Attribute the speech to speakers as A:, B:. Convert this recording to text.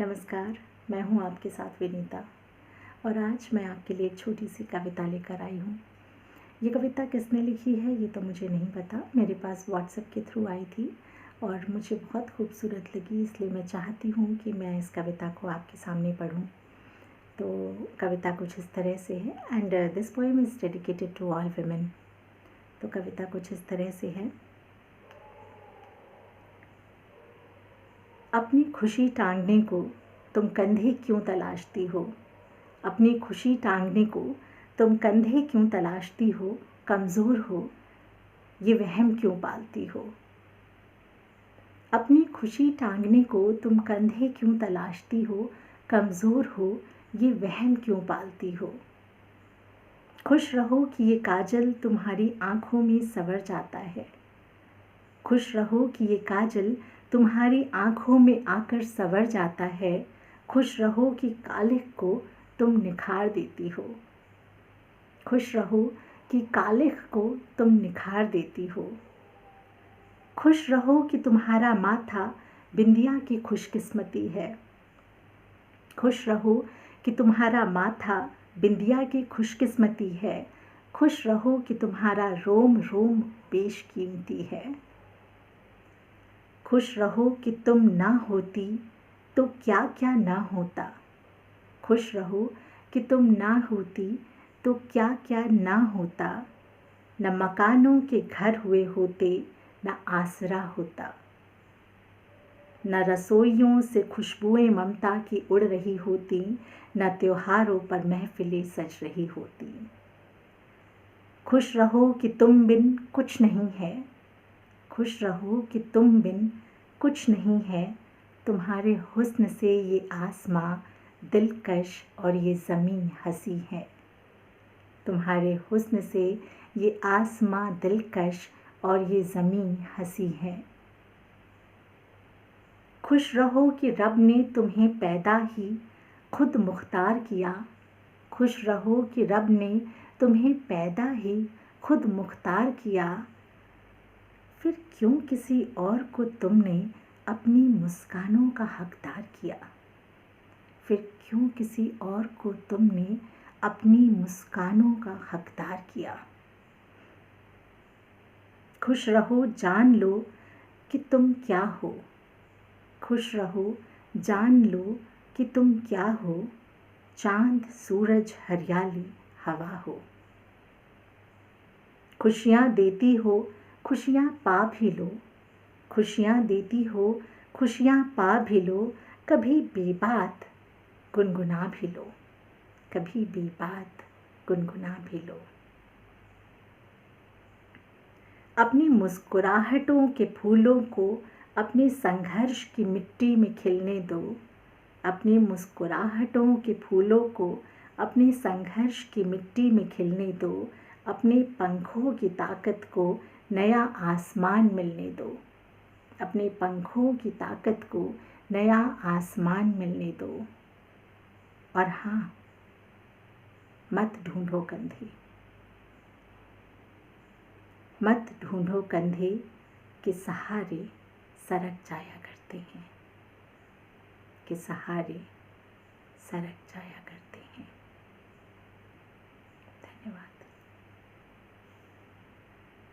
A: नमस्कार, मैं हूँ आपके साथ विनीता और आज मैं आपके लिए एक छोटी सी कविता लेकर आई हूँ। ये कविता किसने लिखी है ये तो मुझे नहीं पता, मेरे पास व्हाट्सएप के थ्रू आई थी और मुझे बहुत खूबसूरत लगी, इसलिए मैं चाहती हूँ कि मैं इस कविता को आपके सामने पढूँ। तो कविता कुछ इस तरह से है and this poem is dedicated to all women. तो कविता कुछ इस तरह से है। अपनी खुशी टांगने को तुम कंधे क्यों तलाशती हो? अपनी खुशी टांगने को तुम कंधे क्यों तलाशती हो? कमज़ोर हो ये वहम क्यों पालती हो? अपनी खुशी टांगने को तुम कंधे क्यों तलाशती हो? कमज़ोर हो ये वहम क्यों पालती हो? खुश रहो कि ये काजल तुम्हारी आँखों में संवर जाता है। खुश रहो कि ये काजल तुम्हारी आँखों में आकर संवर जाता है। खुश रहो कि कालिख को तुम निखार देती हो। खुश रहो कि कालिख को तुम निखार देती हो। खुश रहो कि तुम्हारा माथा बिंदिया की खुशकिस्मती है। खुश रहो कि तुम्हारा माथा बिंदिया की खुशकिस्मती है। खुश रहो कि तुम्हारा रोम रोम बेशकीमती है। खुश रहो कि तुम ना होती तो क्या क्या ना होता। खुश रहो कि तुम ना होती तो क्या क्या ना होता। न मकानों के घर हुए होते, न आसरा होता। न रसोइयों से खुशबुएं ममता की उड़ रही होती, न त्योहारों पर महफिलें सज रही होती। खुश रहो कि तुम बिन कुछ नहीं है। खुश रहो कि तुम बिन कुछ नहीं है। तुम्हारे हुस्न से ये आसमां दिलकश और ये ज़मीं हंसी है। तुम्हारे हुस्न से ये आसमां दिलकश और ये ज़मीं हंसी है। खुश रहो कि रब ने तुम्हें पैदा ही खुद मुख्तार किया। खुश रहो कि रब ने तुम्हें पैदा ही खुद मुख्तार किया। फिर क्यों किसी और को तुमने अपनी मुस्कानों का हकदार किया? फिर क्यों किसी और को तुमने अपनी मुस्कानों का हकदार किया? खुश रहो जान लो कि तुम क्या हो। खुश रहो जान लो कि तुम क्या हो। चांद सूरज हरियाली हवा हो। खुशियाँ देती हो खुशियाँ पा भी लो। खुशियाँ देती हो खुशियाँ पा भी लो। कभी बेबात गुनगुना भी लो। कभी बेबात गुनगुना भी लो। अपनी मुस्कुराहटों के फूलों को अपने संघर्ष की मिट्टी में खिलने दो। अपनी मुस्कुराहटों के फूलों को अपने संघर्ष की मिट्टी में खिलने दो। अपने पंखों की ताकत को नया आसमान मिलने दो। अपने पंखों की ताकत को नया आसमान मिलने दो। और हाँ, मत ढूंढो कंधे। मत ढूंढो कंधे के सहारे सरक जाया करते हैं। के सहारे सरक जाया करते हैं।